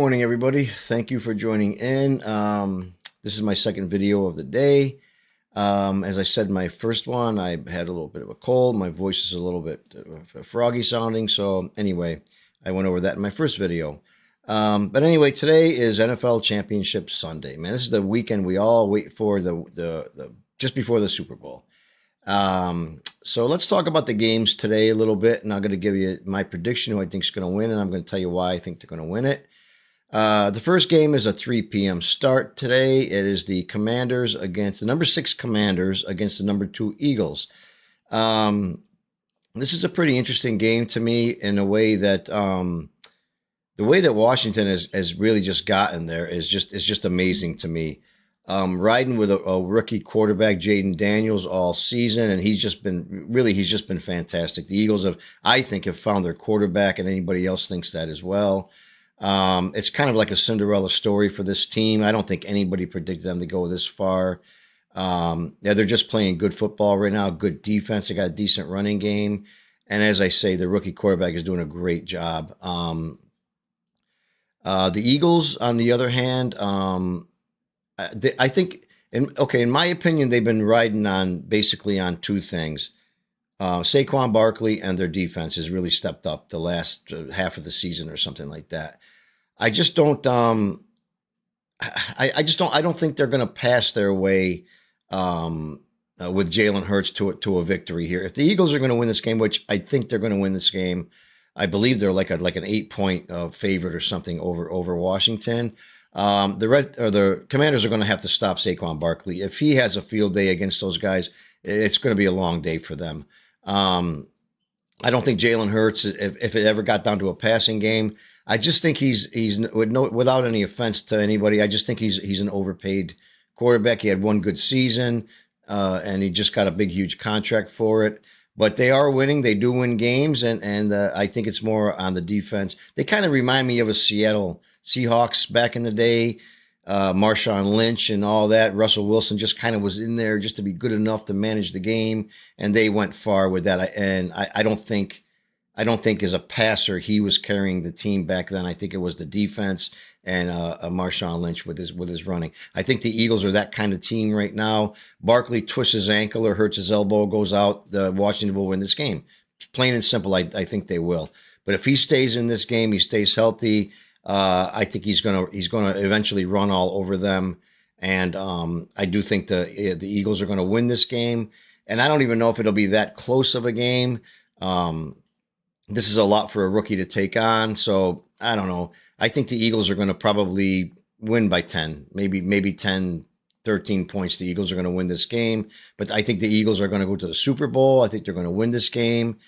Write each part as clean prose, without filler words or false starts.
morning, everybody. Thank you for joining in. This is my second video of the day. As I said in my first one, I had a little bit of a cold. My voice is a little bit froggy sounding. So anyway, I went over that in my first video. But anyway, today is NFL Championship Sunday. Man, this is the weekend we all wait for, the just before the Super Bowl. So let's talk about the games today a little bit, and I'm going to give you my prediction who I think is going to win, and I'm going to tell you why I think they're going to win it. The first game is a 3 p.m. start today. It is the Commanders against the number 6 Commanders against the number 2 Eagles. This is a pretty interesting game to me in a way that the way that Washington has really just gotten there is just amazing to me. Riding with a rookie quarterback, Jaden Daniels, all season, and he's just been fantastic. The Eagles I think, have found their quarterback, and anybody else thinks that as well. It's kind of like a Cinderella story for this team. I don't think anybody predicted them to go this far. Yeah, they're just playing good football right now, good defense. They got a decent running game, and as I say, the rookie quarterback is doing a great job. The Eagles, on the other hand, I think, in my opinion, they've been riding basically on two things. Saquon Barkley and their defense has really stepped up the last half of the season or something like that. I just don't. I just don't. I don't think they're going to pass their way with Jalen Hurts to a victory here. If the Eagles are going to win this game, which I think they're going to win this game, I believe they're like an 8-point favorite or something over Washington. The Commanders are going to have to stop Saquon Barkley. If he has a field day against those guys, it's going to be a long day for them. I don't think Jalen Hurts, if it ever got down to a passing game, I just think he's without any offense to anybody, I just think he's an overpaid quarterback. He had one good season, and he just got a big, huge contract for it. But they are winning. They do win games, and I think it's more on the defense. They kind of remind me of a Seattle Seahawks back in the day, Marshawn Lynch and all that. Russell Wilson just kind of was in there just to be good enough to manage the game, and they went far with that. I don't think as a passer he was carrying the team back then. I think it was the defense and Marshawn Lynch with his running. I think the Eagles are that kind of team right now. Barkley twists his ankle or hurts his elbow, goes out. Washington will win this game. Plain and simple, I think they will. But if he stays in this game, he stays healthy, I think he's gonna eventually run all over them. And I do think the Eagles are going to win this game. And I don't even know if it'll be that close of a game. This is a lot for a rookie to take on. So I don't know. I think the Eagles are going to probably win by 10, maybe 10, 13 points. The Eagles are going to win this game. But I think the Eagles are going to go to the Super Bowl. I think they're going to win this game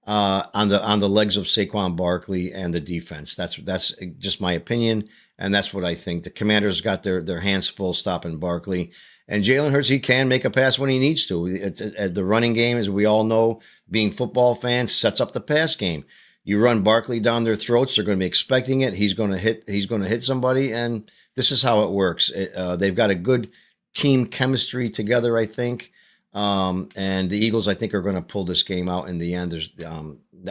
on the legs of Saquon Barkley and the defense. That's just my opinion, and that's what I think. The Commanders got their hands full stopping Barkley. And Jalen Hurts, he can make a pass when he needs to. The running game, as we all know, being football fans, sets up the pass game. You run Barkley down their throats, they're going to be expecting it. He's going to hit somebody, and this is how it works. They've got a good team chemistry together, I think. And the Eagles, I think, are going to pull this game out in the end.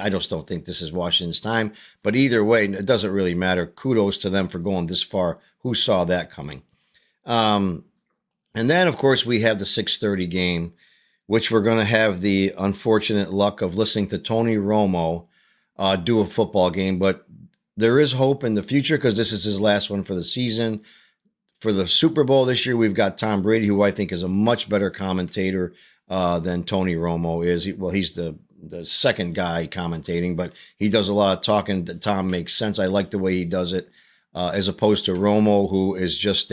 I just don't think this is Washington's time. But either way, it doesn't really matter. Kudos to them for going this far. Who saw that coming? And then, of course, we have the 6:30 game, which we're going to have the unfortunate luck of listening to Tony Romo do a football game. But there is hope in the future because this is his last one for the season. For the Super Bowl this year, we've got Tom Brady, who I think is a much better commentator than Tony Romo is. He's the second guy commentating, but he does a lot of talking. Tom makes sense. I like the way he does it, as opposed to Romo, who is just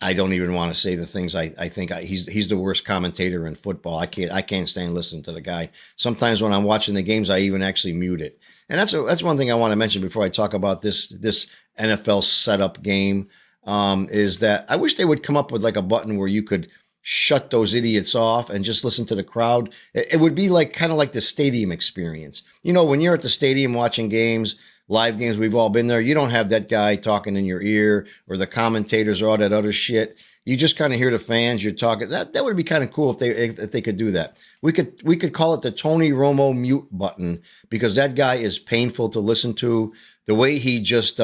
I don't even want to say the things I think. He's the worst commentator in football. I can't stand listening to the guy. Sometimes when I'm watching the games, I even actually mute it. And that's one thing I want to mention before I talk about this NFL setup game. Is that I wish they would come up with like a button where you could shut those idiots off and just listen to the crowd. It would be like kind of like the stadium experience. You know, when you're at the stadium watching games, live games, we've all been there. You don't have that guy talking in your ear or the commentators or all that other shit. You just kind of hear the fans. You're talking. That would be kind of cool if they could do that. We could call it the Tony Romo mute button because that guy is painful to listen to. the way he just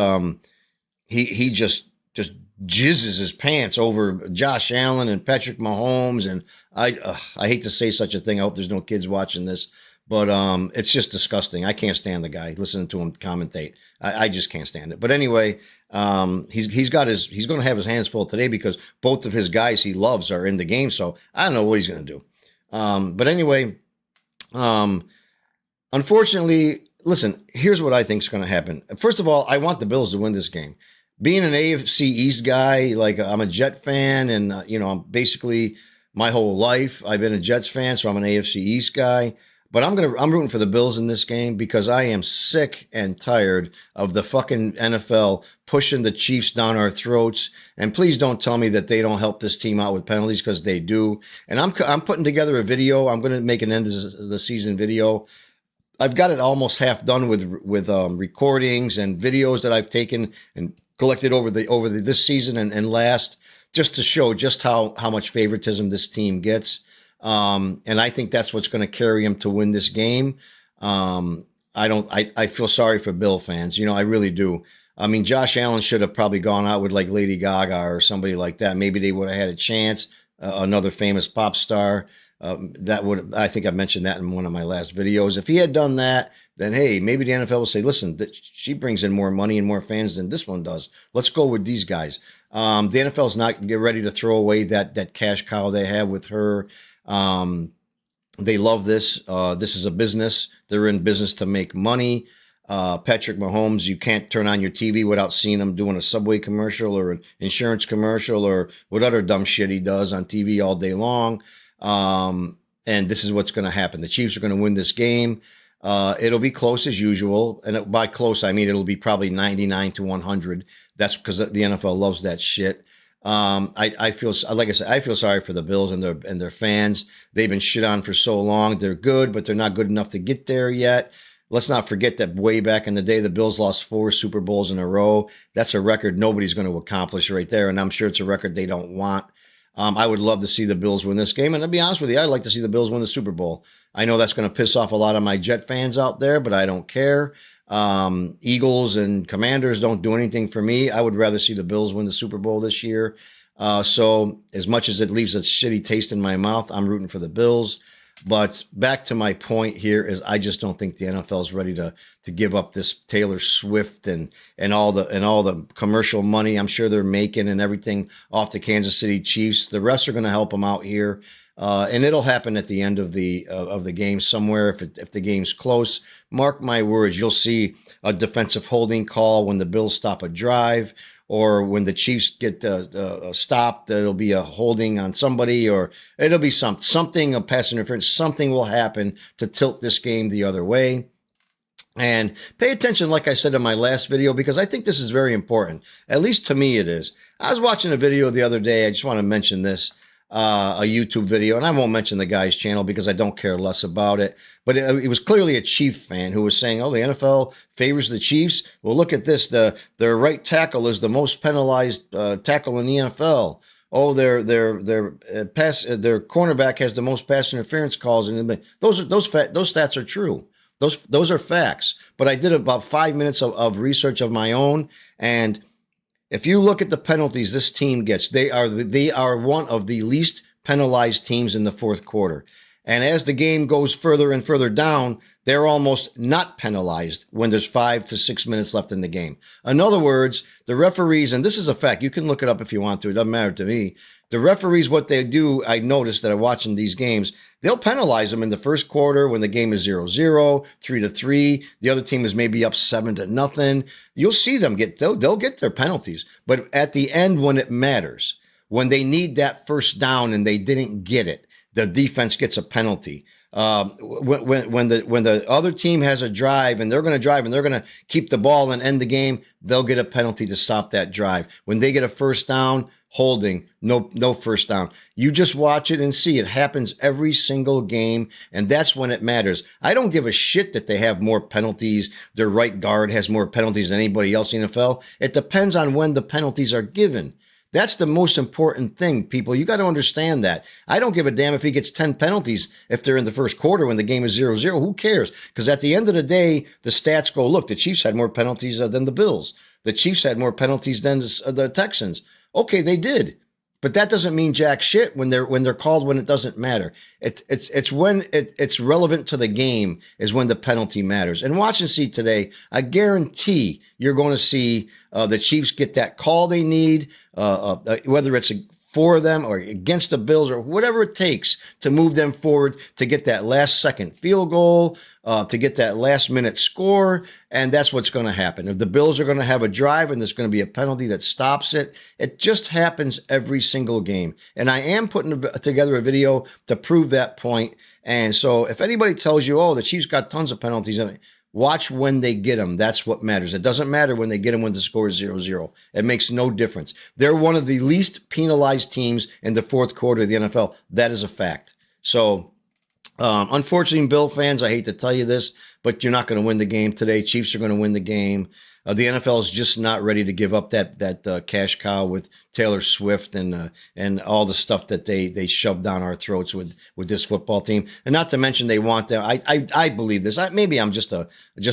he just jizzes his pants over Josh Allen and Patrick Mahomes, and I hate to say such a thing. I hope there's no kids watching this, but it's just disgusting. I can't stand the guy. Listening to him commentate, I just can't stand it. But anyway, he's going to have his hands full today because both of his guys he loves are in the game. So I don't know what he's going to do. But anyway, unfortunately, listen. Here's what I think is going to happen. First of all, I want the Bills to win this game. Being an AFC East guy, like I'm a Jet fan, and I'm basically my whole life I've been a Jets fan, so I'm an AFC East guy. But I'm rooting for the Bills in this game because I am sick and tired of the fucking NFL pushing the Chiefs down our throats. And please don't tell me that they don't help this team out with penalties, because they do. And I'm putting together a video. I'm going to make an end of the season video. I've got it almost half done with recordings and videos that I've taken and collected over this season and last, just to show just how much favoritism this team gets. And I think that's what's going to carry him to win this game. I feel sorry for Bill fans. I really do. I mean, Josh Allen should have probably gone out with like Lady Gaga or somebody like that. Maybe they would have had a chance. Another famous pop star. I think I mentioned that in one of my last videos. If he had done that, then hey, maybe the NFL will say, listen, she brings in more money and more fans than this one does. Let's go with these guys. The NFL's not get ready to throw away that cash cow they have with her. They love this. This is a business. They're in business to make money. Patrick Mahomes, you can't turn on your TV without seeing him doing a Subway commercial or an insurance commercial or what other dumb shit he does on TV all day long. And this is what's going to happen. The Chiefs are going to win this game. It'll be close as usual. And by close, I mean, it'll be probably 99-100. That's because the NFL loves that shit. I feel, like I said, I feel sorry for the Bills and their fans. They've been shit on for so long. They're good, but they're not good enough to get there yet. Let's not forget that way back in the day, the Bills lost 4 Super Bowls in a row. That's a record nobody's going to accomplish right there. And I'm sure it's a record they don't want. I would love to see the Bills win this game. And to be honest with you, I'd like to see the Bills win the Super Bowl. I know that's going to piss off a lot of my Jet fans out there, but I don't care. Eagles and Commanders don't do anything for me. I would rather see the Bills win the Super Bowl this year. So as much as it leaves a shitty taste in my mouth, I'm rooting for the Bills. But back to my point here is I just don't think the NFL is ready to give up this Taylor Swift and all the commercial money I'm sure they're making and everything off the Kansas City Chiefs. The refs are going to help them out here, and it'll happen at the end of the game somewhere. If the game's close, mark my words, you'll see a defensive holding call when the Bills stop a drive. Or when the Chiefs get stopped, it'll be a holding on somebody, or it'll be something, a pass interference. Something will happen to tilt this game the other way. And pay attention, like I said in my last video, because I think this is very important. At least to me it is. I was watching a video the other day. I just want to mention this, a YouTube video, and I won't mention the guy's channel because I don't care less about it. But it was clearly a Chief fan who was saying, oh, the NFL favors the Chiefs. Well, look at this. Their right tackle is the most penalized tackle in the NFL. Oh, their cornerback has the most pass interference calls. And those stats are true. Those are facts. But I did about 5 minutes of research of my own, and if you look at the penalties this team gets, they are one of the least penalized teams in the fourth quarter. And as the game goes further and further down, they're almost not penalized when there's 5 to 6 minutes left in the game. In other words, the referees, and this is a fact, you can look it up if you want to, it doesn't matter to me. The referees, what they do, I noticed that I'm watching these games, they'll penalize them in the first quarter when the game is 0-0, 3-3. The other team is maybe up 7-0. You'll see them they'll get their penalties. But at the end, when it matters, when they need that first down and they didn't get it, the defense gets a penalty. When the other team has a drive and they're going to keep the ball and end the game, they'll get a penalty to stop that drive. When they get a first down, holding, no first down. You just watch it and see. It happens every single game, and that's when it matters. I don't give a shit that they have more penalties. Their right guard has more penalties than anybody else in the NFL. It depends on when the penalties are given. That's the most important thing, people. You got to understand that. I don't give a damn if he gets 10 penalties if they're in the first quarter when the game is 0-0. Who cares? Because at the end of the day, the stats go, look, the Chiefs had more penalties than the Bills. The Chiefs had more penalties than the Texans. Okay, they did. But that doesn't mean jack shit when they're called when it doesn't matter. It's when it's relevant to the game is when the penalty matters. And watch and see today, I guarantee you're going to see the Chiefs get that call they need, whether it's for them or against the Bills or whatever it takes to move them forward to get that last second field goal, to get that last minute score. And that's what's going to happen. If the Bills are going to have a drive and there's going to be a penalty that stops it, it just happens every single game. And I am putting together a video to prove that point. And so if anybody tells you, oh, the Chiefs got tons of penalties, watch when they get them. That's what matters. It doesn't matter when they get them when the score is 0-0. It makes no difference. They're one of the least penalized teams in the fourth quarter of the NFL. That is a fact. So, unfortunately, Bill fans, I hate to tell you this, but you're not going to win the game today. Chiefs are going to win the game. The NFL is just not ready to give up that cash cow with Taylor Swift and all the stuff that they shoved down our throats with this football team. And not to mention they want them. I believe this. Maybe I'm just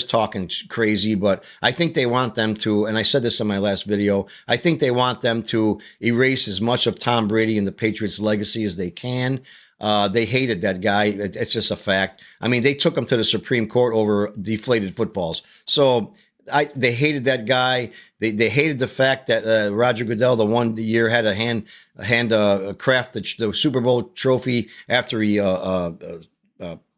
talking crazy, but I think they want them to. And I said this in my last video. I think they want them to erase as much of Tom Brady and the Patriots' legacy as they can. They hated that guy. It's just a fact. I mean, they took him to the Supreme Court over deflated footballs. So they hated that guy. They hated the fact that Roger Goodell, the one year, had a craft the Super Bowl trophy after he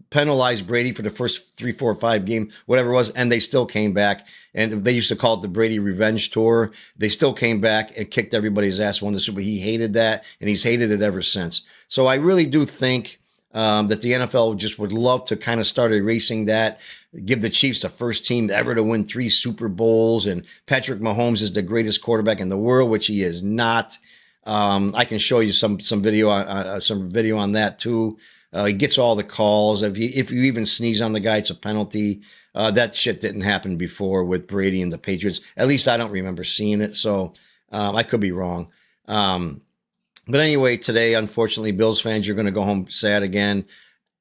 penalized Brady for the first 3, 4, 5 game, whatever it was, and they still came back. And they used to call it the Brady Revenge Tour. They still came back and kicked everybody's ass, won the Super Bowl. He hated that, and he's hated it ever since. So I really do think that the NFL just would love to kind of start erasing that, give the Chiefs the first team ever to win 3 Super Bowls, and Patrick Mahomes is the greatest quarterback in the world, which he is not. I can show you some video on that too. He gets all the calls. If you even sneeze on the guy, it's a penalty. That shit didn't happen before with Brady and the Patriots. At least I don't remember seeing it, so I could be wrong. But anyway, today, unfortunately, Bills fans, you're going to go home sad again.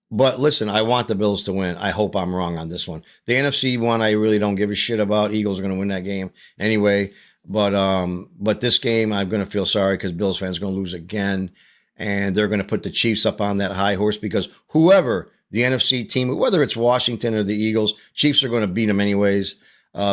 But listen, I want the Bills to win. I hope I'm wrong on this one. The NFC one, I really don't give a shit about. Eagles are going to win that game anyway. But this game, I'm going to feel sorry because Bills fans are going to lose again. And they're going to put the Chiefs up on that high horse because whoever the NFC team, whether it's Washington or the Eagles, Chiefs are going to beat them anyways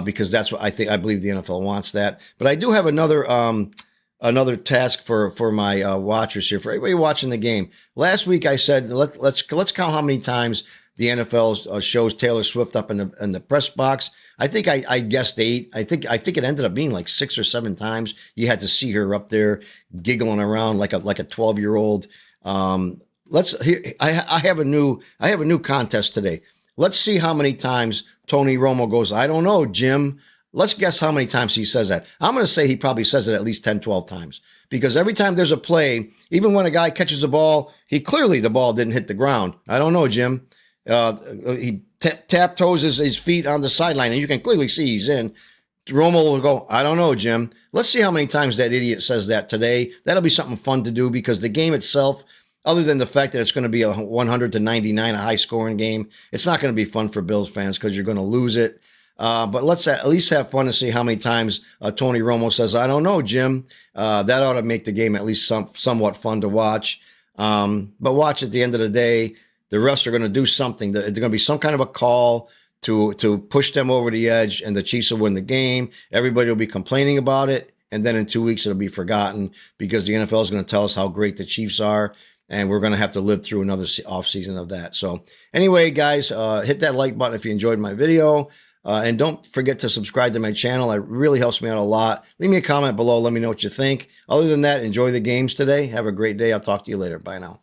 because that's what I believe the NFL wants that. But I do have another task for my watchers here, for everybody watching the game. Last week I said let's count how many times the NFL shows Taylor Swift up in the press box. I think I guessed 8. I think it ended up being like 6 or 7 times. You had to see her up there giggling around like a 12-year-old. I have a new contest today. Let's see how many times Tony Romo goes, I don't know, Jim. Let's guess how many times he says that. I'm going to say he probably says it at least 10, 12 times. Because every time there's a play, even when a guy catches a ball, the ball didn't hit the ground. I don't know, Jim. He tap-toes his feet on the sideline, and you can clearly see he's in. Romo will go, I don't know, Jim. Let's see how many times that idiot says that today. That'll be something fun to do because the game itself, other than the fact that it's going to be a 100-99, a high-scoring game, it's not going to be fun for Bills fans because you're going to lose it. But let's at least have fun to see how many times Tony Romo says, I don't know, Jim. That ought to make the game at least somewhat fun to watch. But watch, at the end of the day, the refs are going to do something. There's going to be some kind of a call to push them over the edge, and the Chiefs will win the game. Everybody will be complaining about it, and then in 2 weeks it'll be forgotten because the NFL is going to tell us how great the Chiefs are, and we're going to have to live through another offseason of that. So anyway, guys, hit that like button if you enjoyed my video. And don't forget to subscribe to my channel. It really helps me out a lot. Leave me a comment below. Let me know what you think. Other than that, enjoy the games today. Have a great day. I'll talk to you later. Bye now.